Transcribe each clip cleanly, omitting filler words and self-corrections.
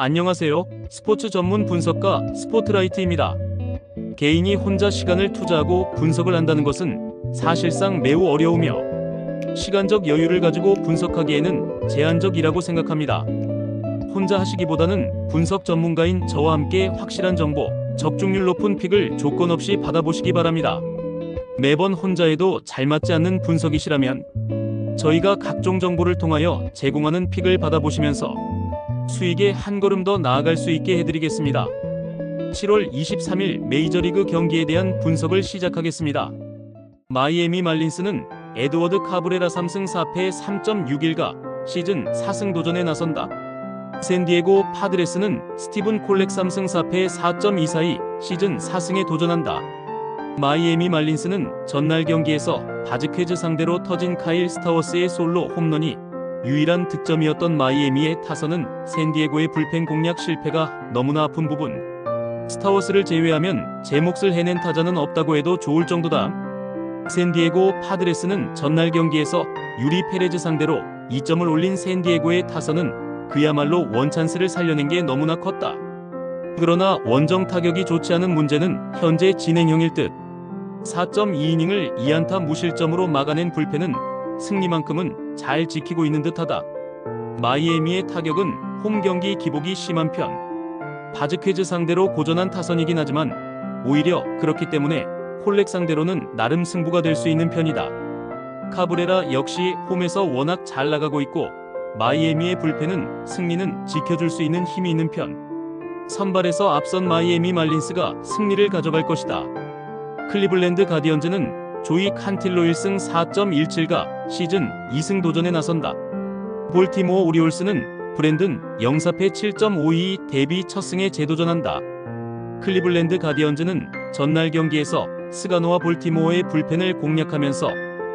안녕하세요. 스포츠 전문 분석가 스포트라이트입니다. 개인이 혼자 시간을 투자하고 분석을 한다는 것은 사실상 매우 어려우며 시간적 여유를 가지고 분석하기에는 제한적이라고 생각합니다. 혼자 하시기보다는 분석 전문가인 저와 함께 확실한 정보, 적중률 높은 픽을 조건 없이 받아보시기 바랍니다. 매번 혼자 해도 잘 맞지 않는 분석이시라면 저희가 각종 정보를 통하여 제공하는 픽을 받아보시면서 수익에 한 걸음 더 나아갈 수 있게 해드리겠습니다. 7월 23일 메이저리그 경기에 대한 분석을 시작하겠습니다. 마이애미 말린스는 에드워드 카브레라 3승 4패 3.61가 시즌 4승 도전에 나선다. 샌디에고 파드레스는 스티븐 콜렉 3승 4패 4.24이 시즌 4승에 도전한다. 마이애미 말린스는 전날 경기에서 바즈퀘즈 상대로 터진 카일 스타워스의 솔로 홈런이 유일한 득점이었던 마이애미의 타선은 샌디에고의 불펜 공략 실패가 너무나 아픈 부분. 스타워스를 제외하면 제 몫을 해낸 타자는 없다고 해도 좋을 정도다. 샌디에고 파드레스는 전날 경기에서 유리 페레즈 상대로 2점을 올린 샌디에고의 타선은 그야말로 원찬스를 살려낸 게 너무나 컸다. 그러나 원정 타격이 좋지 않은 문제는 현재 진행형일 듯. 4.2이닝을 2안타 무실점으로 막아낸 불펜은 승리만큼은 잘 지키고 있는 듯하다. 마이애미의 타격은 홈 경기 기복이 심한 편. 바즈퀘즈 상대로 고전한 타선이긴 하지만 오히려 그렇기 때문에 콜렉 상대로는 나름 승부가 될 수 있는 편이다. 카브레라 역시 홈에서 워낙 잘 나가고 있고 마이애미의 불펜은 승리는 지켜줄 수 있는 힘이 있는 편. 선발에서 앞선 마이애미 말린스가 승리를 가져갈 것이다. 클리블랜드 가디언즈는 조이 칸틸로 1승 4.17가 시즌 2승 도전에 나선다. 볼티모어 오리올스는 브랜든 0-4패 7.52 데뷔 첫 승에 재도전한다. 클리블랜드 가디언즈는 전날 경기에서 스가노와 볼티모어의 불펜을 공략하면서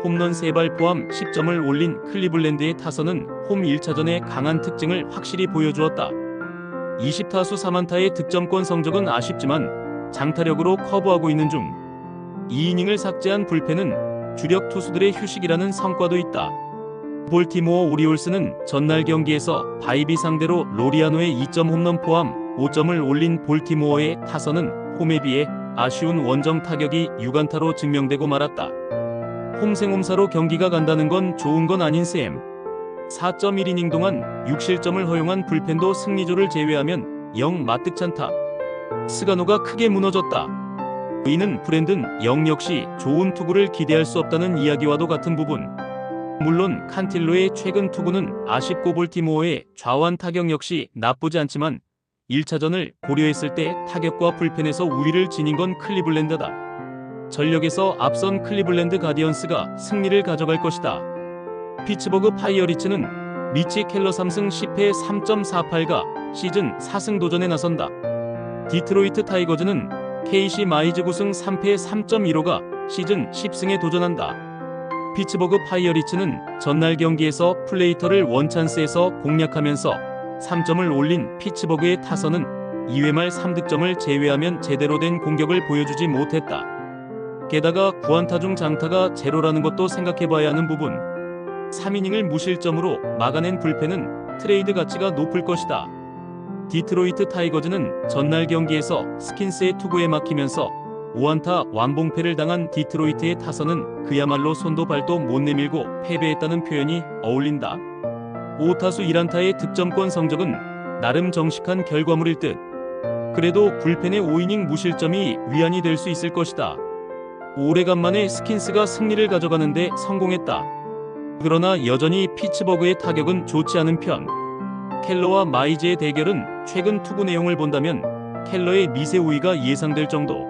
홈런 3발 포함 10점을 올린 클리블랜드의 타선은 홈 1차전의 강한 특징을 확실히 보여주었다. 20타수 3안타의 득점권 성적은 아쉽지만 장타력으로 커버하고 있는 중. 2이닝을 삭제한 불펜은 주력 투수들의 휴식이라는 성과도 있다. 볼티모어 오리올스는 전날 경기에서 바이비 상대로 로리아노의 2점 홈런 포함 5점을 올린 볼티모어의 타선은 홈에 비해 아쉬운 원정 타격이 6안타로 증명되고 말았다. 홈생홈사로 경기가 간다는 건 좋은 건 아닌 셈. 4.1이닝 동안 6실점을 허용한 불펜도 승리조를 제외하면 영 마뜩찮다. 스가노가 크게 무너졌다. 이는 브랜든 영 역시 좋은 투구를 기대할 수 없다는 이야기와도 같은 부분. 물론 칸틸로의 최근 투구는 아쉽고 볼티모어의 좌완 타격 역시 나쁘지 않지만 1차전을 고려했을 때 타격과 불펜에서 우위를 지닌 건 클리블랜드다. 전력에서 앞선 클리블랜드 가디언스가 승리를 가져갈 것이다. 피츠버그 파이어리츠는 미치 켈러 3승 10패 3.48가 시즌 4승 도전에 나선다. 디트로이트 타이거즈는 KC 마이즈 9승 3패 3.15가 시즌 10승에 도전한다. 피츠버그 파이어리츠는 전날 경기에서 플레이터를 원찬스에서 공략하면서 3점을 올린 피츠버그의 타선은 2회 말 3득점을 제외하면 제대로 된 공격을 보여주지 못했다. 게다가 9안타 중 장타가 제로라는 것도 생각해봐야 하는 부분. 3이닝을 무실점으로 막아낸 불펜은 트레이드 가치가 높을 것이다. 디트로이트 타이거즈는 전날 경기에서 스킨스의 투구에 막히면서 5안타 완봉패를 당한 디트로이트의 타선은 그야말로 손도 발도 못 내밀고 패배했다는 표현이 어울린다. 5타수 1안타의 득점권 성적은 나름 정직한 결과물일 듯. 그래도 불펜의 5이닝 무실점이 위안이 될 수 있을 것이다. 오래간만에 스킨스가 승리를 가져가는데 성공했다. 그러나 여전히 피츠버그의 타격은 좋지 않은 편. 켈러와 마이즈의 대결은 최근 투구 내용을 본다면 켈러의 미세 우위가 예상될 정도.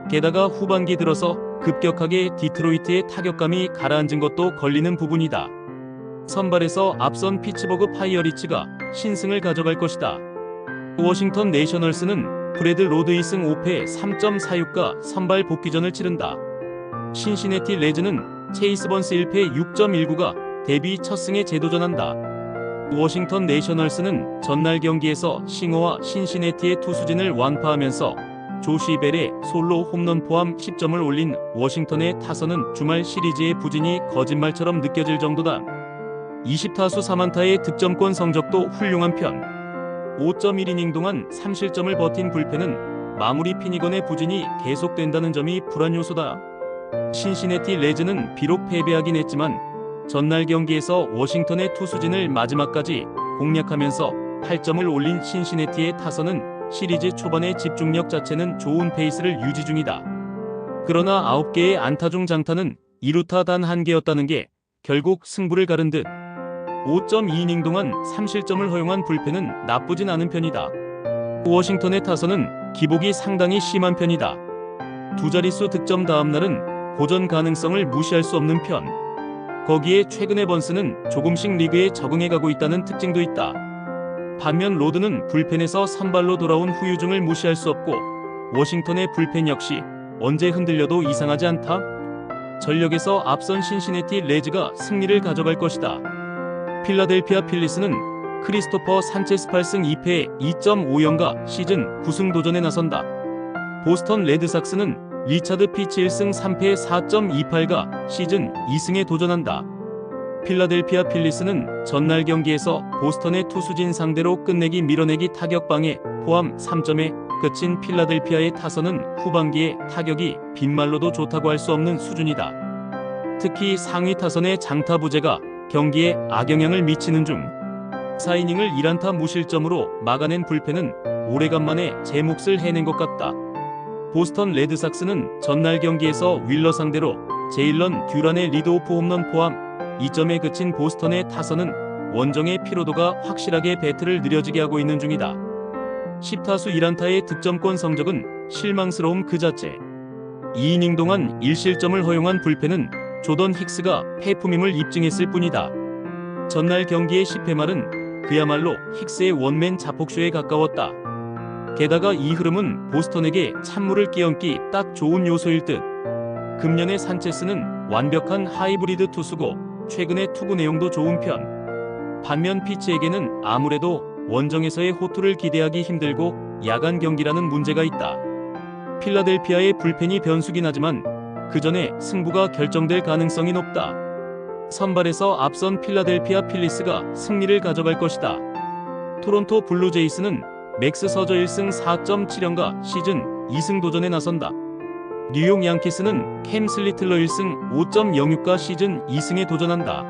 게다가 후반기 들어서 급격하게 디트로이트의 타격감이 가라앉은 것도 걸리는 부분이다. 선발에서 앞선 피츠버그 파이어리츠가 신승을 가져갈 것이다. 워싱턴 내셔널스는 브래드 로드 2승 5패 3.46가 선발 복귀전을 치른다. 신시내티 레즈는 체이스 번스 1패 6.19가 데뷔 첫 승에 재도전한다. 워싱턴 내셔널스는 전날 경기에서 싱어와 신시내티의 투수진을 완파하면서 조시 벨의 솔로 홈런 포함 10점을 올린 워싱턴의 타선은 주말 시리즈의 부진이 거짓말처럼 느껴질 정도다. 20타수 3안타의 득점권 성적도 훌륭한 편. 5.1이닝 동안 3실점을 버틴 불펜은 마무리 피니건의 부진이 계속된다는 점이 불안 요소다. 신시내티 레즈는 비록 패배하긴 했지만 전날 경기에서 워싱턴의 투수진을 마지막까지 공략하면서 8점을 올린 신시내티의 타선은 시리즈 초반의 집중력 자체는 좋은 페이스를 유지 중이다. 그러나 9개의 안타 중 장타는 2루타 단 1개였다는 게 결국 승부를 가른 듯. 5.2이닝 동안 3실점을 허용한 불펜은 나쁘진 않은 편이다. 워싱턴의 타선은 기복이 상당히 심한 편이다. 두 자릿수 득점 다음날은 고전 가능성을 무시할 수 없는 편. 거기에 최근의 번스는 조금씩 리그에 적응해가고 있다는 특징도 있다. 반면 로드는 불펜에서 선발로 돌아온 후유증을 무시할 수 없고 워싱턴의 불펜 역시 언제 흔들려도 이상하지 않다. 전력에서 앞선 신시내티 레즈가 승리를 가져갈 것이다. 필라델피아 필리스는 크리스토퍼 산체스 8승 2패 2.50가 시즌 9승 도전에 나선다. 보스턴 레드삭스는 리차드 피치 1승 3패 4.28가 시즌 2승에 도전한다. 필라델피아 필리스는 전날 경기에서 보스턴의 투수진 상대로 끝내기 밀어내기 타격방해 포함 3점에 그친 필라델피아의 타선은 후반기에 타격이 빈말로도 좋다고 할 수 없는 수준이다. 특히 상위 타선의 장타 부재가 경기에 악영향을 미치는 중 4이닝을 1안타 무실점으로 막아낸 불펜은 오래간만에 제 몫을 해낸 것 같다. 보스턴 레드삭스는 전날 경기에서 윌러 상대로 제일런 듀란의 리드오프 홈런 포함 2점에 그친 보스턴의 타선은 원정의 피로도가 확실하게 배트를 느려지게 하고 있는 중이다. 10타수 1안타의 득점권 성적은 실망스러움 그 자체. 2이닝 동안 1실점을 허용한 불펜은 조던 힉스가 폐품임을 입증했을 뿐이다. 전날 경기의 10회 말은 그야말로 힉스의 원맨 자폭쇼에 가까웠다. 게다가 이 흐름은 보스턴에게 찬물을 끼얹기 딱 좋은 요소일 듯. 금년의 산체스는 완벽한 하이브리드 투수고 최근의 투구 내용도 좋은 편. 반면 피치에게는 아무래도 원정에서의 호투를 기대하기 힘들고 야간 경기라는 문제가 있다. 필라델피아의 불펜이 변수긴 하지만 그 전에 승부가 결정될 가능성이 높다. 선발에서 앞선 필라델피아 필리스가 승리를 가져갈 것이다. 토론토 블루제이스는 맥스 서저 1승 4.7연가 시즌 2승 도전에 나선다. 뉴욕 양키스는 캠 슬리틀러 1승 5.06가 시즌 2승에 도전한다.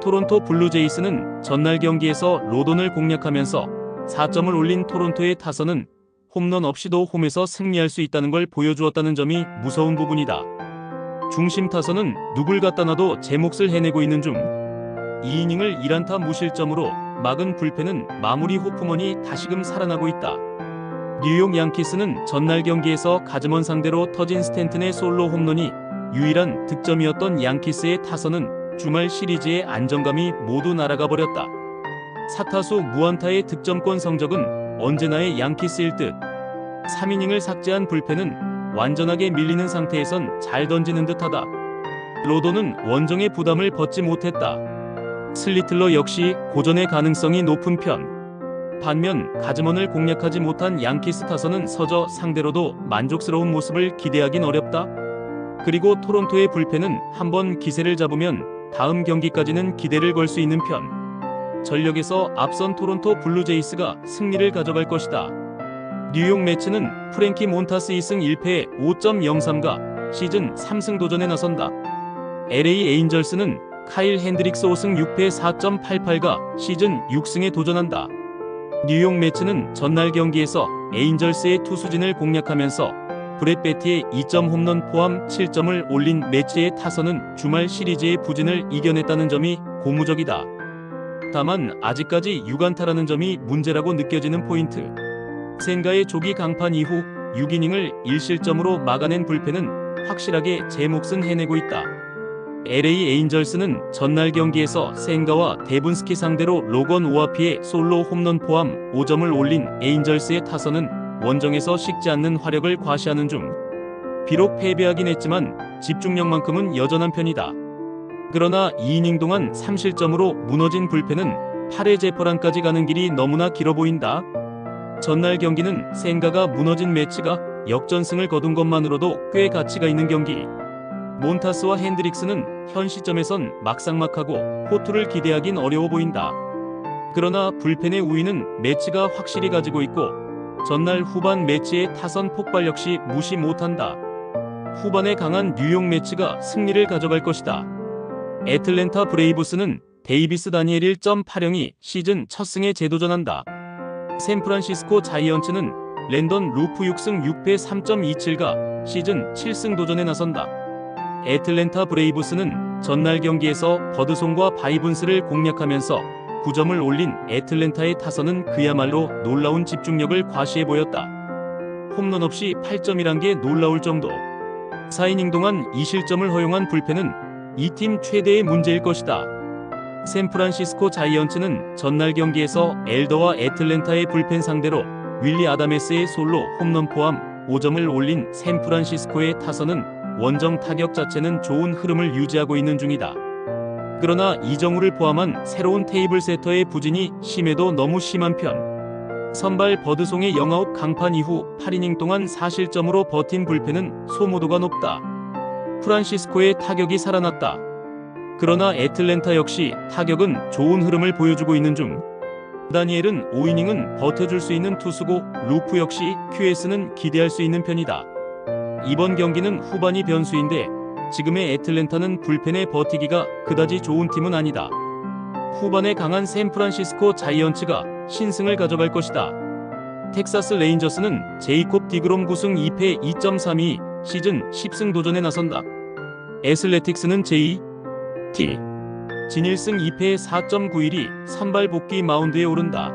토론토 블루제이스는 전날 경기에서 로돈을 공략하면서 4점을 올린 토론토의 타선은 홈런 없이도 홈에서 승리할 수 있다는 걸 보여주었다는 점이 무서운 부분이다. 중심 타선은 누굴 갖다 놔도 제 몫을 해내고 있는 중 2이닝을 1안타 무실점으로 막은 불펜은 마무리 호프먼이 다시금 살아나고 있다. 뉴욕 양키스는 전날 경기에서 가즈먼 상대로 터진 스탠튼의 솔로 홈런이 유일한 득점이었던 양키스의 타선은 주말 시리즈의 안정감이 모두 날아가 버렸다. 4타수 무안타의 득점권 성적은 언제나의 양키스일 듯. 3이닝을 삭제한 불펜은 완전하게 밀리는 상태에선 잘 던지는 듯하다. 로도는 원정의 부담을 벗지 못했다. 슬리틀러 역시 고전의 가능성이 높은 편. 반면 가즈먼을 공략하지 못한 양키스 타선은 서저 상대로도 만족스러운 모습을 기대하긴 어렵다. 그리고 토론토의 불펜은 한번 기세를 잡으면 다음 경기까지는 기대를 걸 수 있는 편. 전력에서 앞선 토론토 블루제이스가 승리를 가져갈 것이다. 뉴욕 매츠는 프랭키 몬타스 2승 1패 5.03가 시즌 3승 도전에 나선다. LA 에인절스는 카일 핸드릭스 5승 6패 4.88가 시즌 6승에 도전한다. 뉴욕 매츠는 전날 경기에서 에인절스의 투수진을 공략하면서 브렛 베티의 2점 홈런 포함 7점을 올린 매츠의 타선은 주말 시리즈의 부진을 이겨냈다는 점이 고무적이다. 다만 아직까지 6안타라는 점이 문제라고 느껴지는 포인트. 센가의 조기 강판 이후 6이닝을 1실점으로 막아낸 불펜은 확실하게 제 몫은 해내고 있다. LA 에인절스는 전날 경기에서 센가와 데분스키 상대로 로건 오아피의 솔로 홈런 포함 5점을 올린 에인절스의 타선은 원정에서 식지 않는 화력을 과시하는 중. 비록 패배하긴 했지만 집중력만큼은 여전한 편이다. 그러나 2이닝 동안 3실점으로 무너진 불펜은 8회 재퍼란까지 가는 길이 너무나 길어 보인다. 전날 경기는 센가가 무너진 매치가 역전승을 거둔 것만으로도 꽤 가치가 있는 경기. 몬타스와 핸드릭스는 현 시점에선 막상막하고 호투를 기대하긴 어려워 보인다. 그러나 불펜의 우위는 매치가 확실히 가지고 있고 전날 후반 매치의 타선 폭발 역시 무시 못한다. 후반에 강한 뉴욕 매치가 승리를 가져갈 것이다. 애틀랜타 브레이브스는 데이비스 다니엘 1.80이 시즌 첫 승에 재도전한다. 샌프란시스코 자이언츠는 랜던 루프 6승 6패 3.27가 시즌 7승 도전에 나선다. 애틀랜타 브레이브스는 전날 경기에서 버드송과 바이분스를 공략하면서 9점을 올린 애틀랜타의 타선은 그야말로 놀라운 집중력을 과시해 보였다. 홈런 없이 8점이란 게 놀라울 정도. 4이닝 동안 2실점을 허용한 불펜은 이 팀 최대의 문제일 것이다. 샌프란시스코 자이언츠는 전날 경기에서 엘더와 애틀랜타의 불펜 상대로 윌리 아다메스의 솔로 홈런 포함 5점을 올린 샌프란시스코의 타선은 원정 타격 자체는 좋은 흐름을 유지하고 있는 중이다. 그러나 이정우를 포함한 새로운 테이블 세터의 부진이 심해도 너무 심한 편. 선발 버드송의 영아웃 강판 이후 8이닝 동안 4실점으로 버틴 불펜은 소모도가 높다. 프란시스코의 타격이 살아났다. 그러나 애틀랜타 역시 타격은 좋은 흐름을 보여주고 있는 중. 다니엘은 5이닝은 버텨줄 수 있는 투수고 루프 역시 QS는 기대할 수 있는 편이다. 이번 경기는 후반이 변수인데 지금의 애틀랜타는 불펜의 버티기가 그다지 좋은 팀은 아니다. 후반에 강한 샌프란시스코 자이언츠가 신승을 가져갈 것이다. 텍사스 레인저스는 제이콥 디그롬 9승 2패 2.32 시즌 10승 도전에 나선다. 애슬레틱스는 J.T. 진 1승 2패 4.91이 선발 복귀 마운드에 오른다.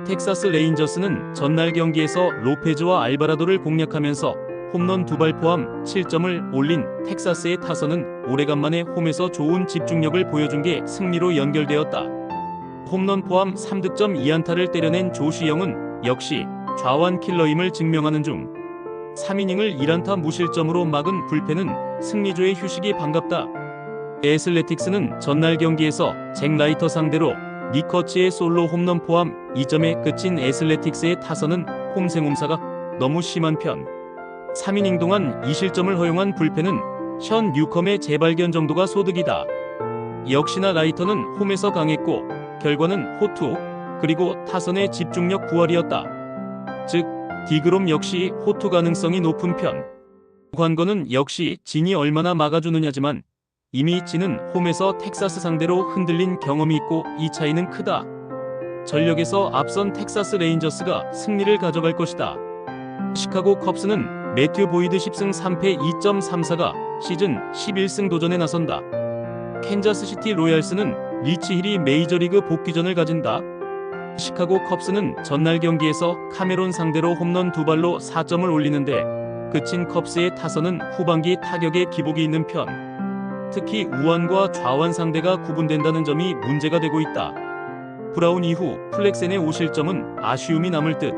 텍사스 레인저스는 전날 경기에서 로페즈와 알바라도를 공략하면서 홈런 2발 포함 7점을 올린 텍사스의 타선은 오래간만에 홈에서 좋은 집중력을 보여준 게 승리로 연결되었다. 홈런 포함 3득점 2안타를 때려낸 조시 영은 역시 좌완 킬러임을 증명하는 중. 3이닝을 1안타 무실점으로 막은 불펜은 승리조의 휴식이 반갑다. 애슬레틱스는 전날 경기에서 잭 라이터 상대로 닉 커츠의 솔로 홈런 포함 2점에 그친 애슬레틱스의 타선은 홈생홈사가 너무 심한 편. 3이닝 동안 2실점을 허용한 불펜은 션 뉴컴의 재발견 정도가 소득이다. 역시나 라이터는 홈에서 강했고 결과는 호투, 그리고 타선의 집중력 부활이었다. 즉 디그롬 역시 호투 가능성이 높은 편. 관건은 역시 진이 얼마나 막아주느냐지만 이미 진은 홈에서 텍사스 상대로 흔들린 경험이 있고 이 차이는 크다. 전력에서 앞선 텍사스 레인저스가 승리를 가져갈 것이다. 시카고 컵스는 매튜 보이드 10승 3패 2.34가 시즌 11승 도전에 나선다. 캔자스시티 로얄스는 리치 힐이 메이저리그 복귀전을 가진다. 시카고 컵스는 전날 경기에서 카메론 상대로 홈런 2발로 4점을 올리는데 그친 컵스의 타선은 후반기 타격에 기복이 있는 편. 특히 우완과 좌완 상대가 구분된다는 점이 문제가 되고 있다. 브라운 이후 플렉센의 5실점은 아쉬움이 남을 듯.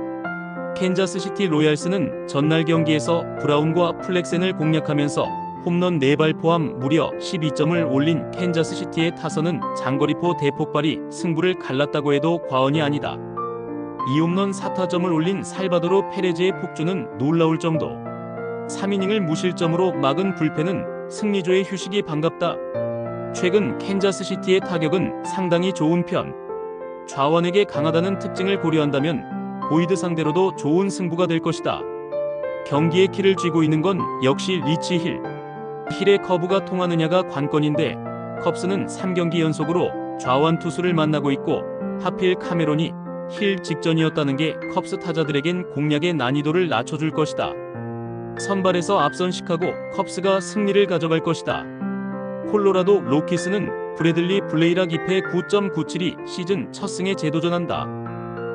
캔자스시티 로얄스는 전날 경기에서 브라운과 플렉센을 공략하면서 홈런 4발 포함 무려 12점을 올린 캔자스시티의 타선은 장거리포 대폭발이 승부를 갈랐다고 해도 과언이 아니다. 2홈런 4타점을 올린 살바도르 페레즈의 폭주는 놀라울 정도. 3이닝을 무실점으로 막은 불펜은 승리조의 휴식이 반갑다. 최근 캔자스시티의 타격은 상당히 좋은 편. 좌완에게 강하다는 특징을 고려한다면 보이드 상대로도 좋은 승부가 될 것이다. 경기의 키를 쥐고 있는 건 역시 리치 힐. 힐의 커브가 통하느냐가 관건인데 컵스는 3경기 연속으로 좌완 투수를 만나고 있고 하필 카메론이 힐 직전이었다는 게 컵스 타자들에겐 공략의 난이도를 낮춰줄 것이다. 선발에서 앞선 시카고 컵스가 승리를 가져갈 것이다. 콜로라도 로키스는 브래들리 블레이락 2패 9.97이 시즌 첫 승에 재도전한다.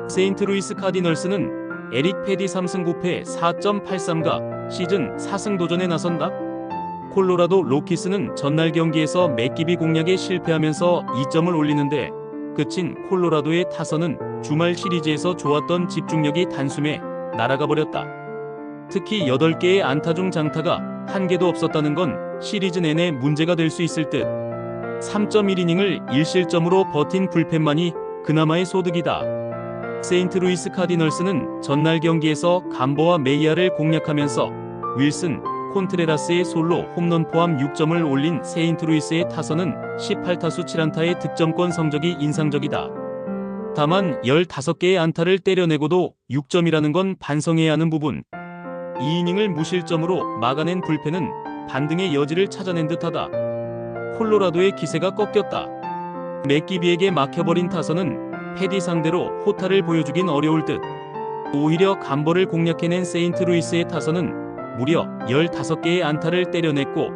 세인트루이스 카디널스는 에릭 패디 3승 9패 4.83가 시즌 4승 도전에 나선다. 콜로라도 로키스는 전날 경기에서 맥기비 공략에 실패하면서 2점을 올리는데 그친 콜로라도의 타선은 주말 시리즈에서 좋았던 집중력이 단숨에 날아가 버렸다. 특히 8개의 안타 중 장타가 1개도 없었다는 건 시리즈 내내 문제가 될 수 있을 듯. 3.1이닝을 1실점으로 버틴 불펜만이 그나마의 소득이다. 세인트루이스 카디널스는 전날 경기에서 감보와 메이아를 공략하면서 윌슨, 콘트레라스의 솔로 홈런 포함 6점을 올린 세인트루이스의 타선은 18타수 7안타의 득점권 성적이 인상적이다. 다만 15개의 안타를 때려내고도 6점이라는 건 반성해야 하는 부분. 2이닝을 무실점으로 막아낸 불펜은 반등의 여지를 찾아낸 듯하다. 콜로라도의 기세가 꺾였다. 맥기비에게 막혀버린 타선은 패디 상대로 호타를 보여주긴 어려울 듯. 오히려 감버를 공략해낸 세인트루이스의 타선은 무려 15개의 안타를 때려냈고,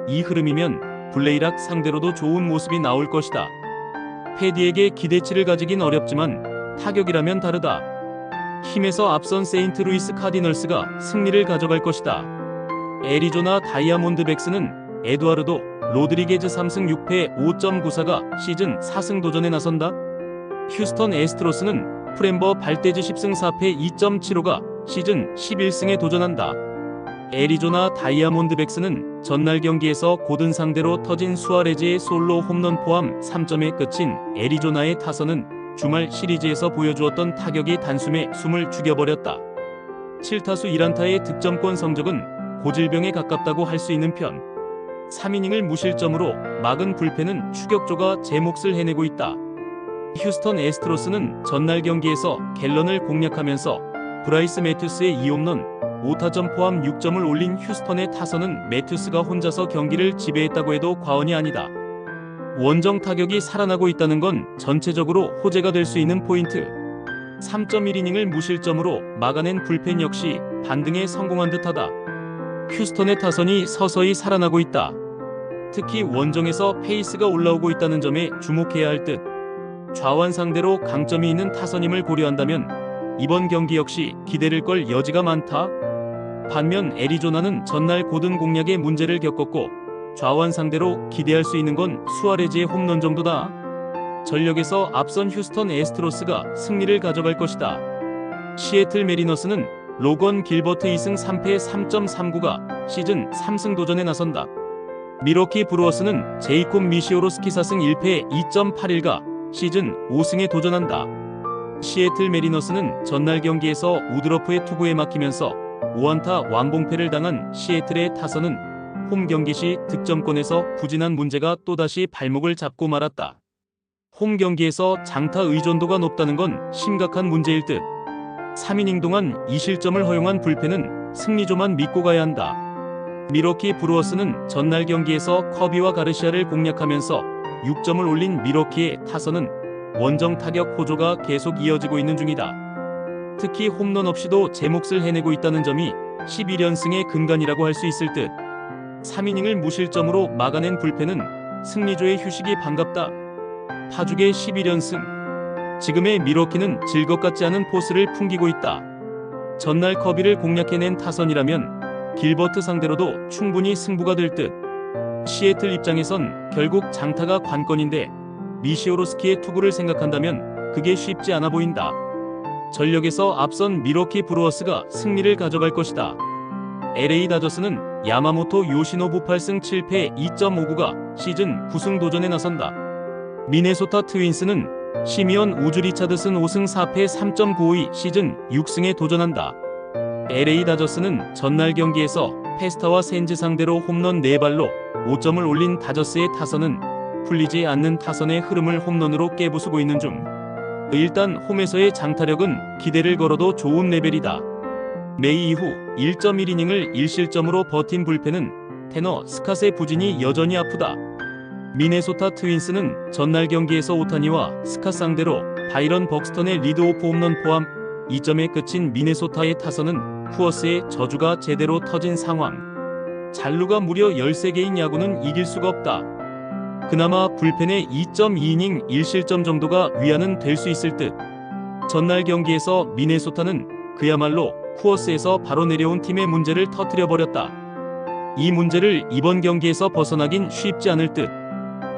이 흐름이면 블레이락 상대로도 좋은 모습이 나올 것이다. 패디에게 기대치를 가지긴 어렵지만 타격이라면 다르다. 힘에서 앞선 세인트루이스 카디널스가 승리를 가져갈 것이다. 애리조나 다이아몬드백스는 에두아르도 로드리게즈 3승 6패 5.94가 시즌 4승 도전에 나선다. 휴스턴 애스트로스는 프렘버 발대지 10승 4패 2.75가 시즌 11승에 도전한다. 애리조나 다이아몬드백스는 전날 경기에서 고든 상대로 터진 수아레즈의 솔로 홈런 포함 3점에 끝인 애리조나의 타선은 주말 시리즈에서 보여주었던 타격이 단숨에 숨을 죽여버렸다. 7타수 1안타의 득점권 성적은 고질병에 가깝다고 할 수 있는 편. 3이닝을 무실점으로 막은 불펜은 추격조가 제 몫을 해내고 있다. 휴스턴 애스트로스는 전날 경기에서 갤런을 공략하면서 브라이스 매튜스의 2홈런 5타점 포함 6점을 올린 휴스턴의 타선은 매튜스가 혼자서 경기를 지배했다고 해도 과언이 아니다. 원정 타격이 살아나고 있다는 건 전체적으로 호재가 될 수 있는 포인트. 3.1이닝을 무실점으로 막아낸 불펜 역시 반등에 성공한 듯하다. 휴스턴의 타선이 서서히 살아나고 있다. 특히 원정에서 페이스가 올라오고 있다는 점에 주목해야 할 듯. 좌완 상대로 강점이 있는 타선임을 고려한다면 이번 경기 역시 기대를 걸 여지가 많다. 반면 애리조나는 전날 고든 공략에 문제를 겪었고, 좌완 상대로 기대할 수 있는 건 수아레즈의 홈런 정도다. 전력에서 앞선 휴스턴 애스트로스가 승리를 가져갈 것이다. 시애틀 메리너스는 로건 길버트 2승 3패 3.39가 시즌 3승 도전에 나선다. 미러키 브루어스는 제이콥 미시오로스키 4승 1패 2.81가 시즌 5승에 도전한다. 시애틀 메리너스는 전날 경기에서 우드러프의 투구에 막히면서 5안타 완봉패를 당한 시애틀의 타선은 홈 경기 시 득점권에서 부진한 문제가 또다시 발목을 잡고 말았다. 홈 경기에서 장타 의존도가 높다는 건 심각한 문제일 듯. 3이닝 동안 2실점을 허용한 불펜은 승리조만 믿고 가야 한다. 미러키 브루어스는 전날 경기에서 커비와 가르시아를 공략하면서 6점을 올린 미러키의 타선은 원정 타격 호조가 계속 이어지고 있는 중이다. 특히 홈런 없이도 제 몫을 해내고 있다는 점이 11연승의 근간이라고 할 수 있을 듯. 3이닝을 무실점으로 막아낸 불펜은 승리조의 휴식이 반갑다. 파죽의 11연승. 지금의 미러키는 질 것 같지 않은 포스를 풍기고 있다. 전날 커비를 공략해낸 타선이라면 길버트 상대로도 충분히 승부가 될 듯. 시애틀 입장에선 결국 장타가 관건인데 미시오로스키의 투구를 생각한다면 그게 쉽지 않아 보인다. 전력에서 앞선 미러키 브루어스가 승리를 가져갈 것이다. LA 다저스는 야마모토 요시노부 8승 7패 2.59가 시즌 9승 도전에 나선다. 미네소타 트윈스는 시미언 우즈 리차드슨 5승 4패 3.95이 시즌 6승에 도전한다. LA 다저스는 전날 경기에서 페스타와 샌즈 상대로 홈런 4발로 5점을 올린 다저스의 타선은 풀리지 않는 타선의 흐름을 홈런으로 깨부수고 있는 중. 일단 홈에서의 장타력은 기대를 걸어도 좋은 레벨이다. 메이 이후 1.1이닝을 1실점으로 버틴 불펜은 테너 스캇의 부진이 여전히 아프다. 미네소타 트윈스는 전날 경기에서 오타니와 스캇 상대로 바이런 벅스턴의 리드오프 홈런 포함 2점에 그친 미네소타의 타선은 쿠어스의 저주가 제대로 터진 상황. 잔루가 무려 13개인 야구는 이길 수가 없다. 그나마 불펜의 2.2이닝 1실점 정도가 위안은 될 수 있을 듯. 전날 경기에서 미네소타는 그야말로 쿠어스에서 바로 내려온 팀의 문제를 터뜨려버렸다. 이 문제를 이번 경기에서 벗어나긴 쉽지 않을 듯.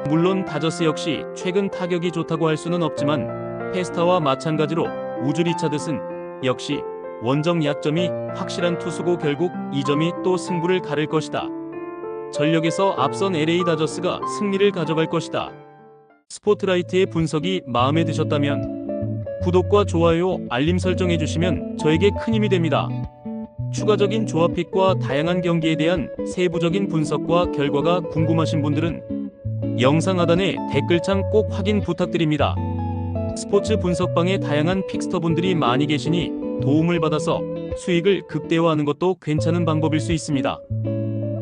물론 다저스 역시 최근 타격이 좋다고 할 수는 없지만 페스타와 마찬가지로 우즈 리차드슨 역시 원정 약점이 확실한 투수고 결국 이 점이 또 승부를 가를 것이다. 전력에서 앞선 LA 다저스가 승리를 가져갈 것이다. 스포트라이트의 분석이 마음에 드셨다면 구독과 좋아요, 알림 설정해주시면 저에게 큰 힘이 됩니다. 추가적인 조합픽과 다양한 경기에 대한 세부적인 분석과 결과가 궁금하신 분들은 영상 하단의 댓글창 꼭 확인 부탁드립니다. 스포츠 분석방에 다양한 픽스터분들이 많이 계시니 도움을 받아서 수익을 극대화하는 것도 괜찮은 방법일 수 있습니다.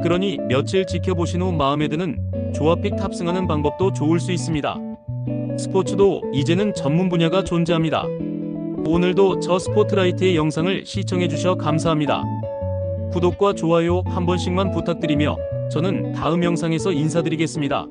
그러니 며칠 지켜보신 후 마음에 드는 조합픽 탑승하는 방법도 좋을 수 있습니다. 스포츠도 이제는 전문 분야가 존재합니다. 오늘도 저 스포트라이트의 영상을 시청해주셔 감사합니다. 구독과 좋아요 한 번씩만 부탁드리며 저는 다음 영상에서 인사드리겠습니다.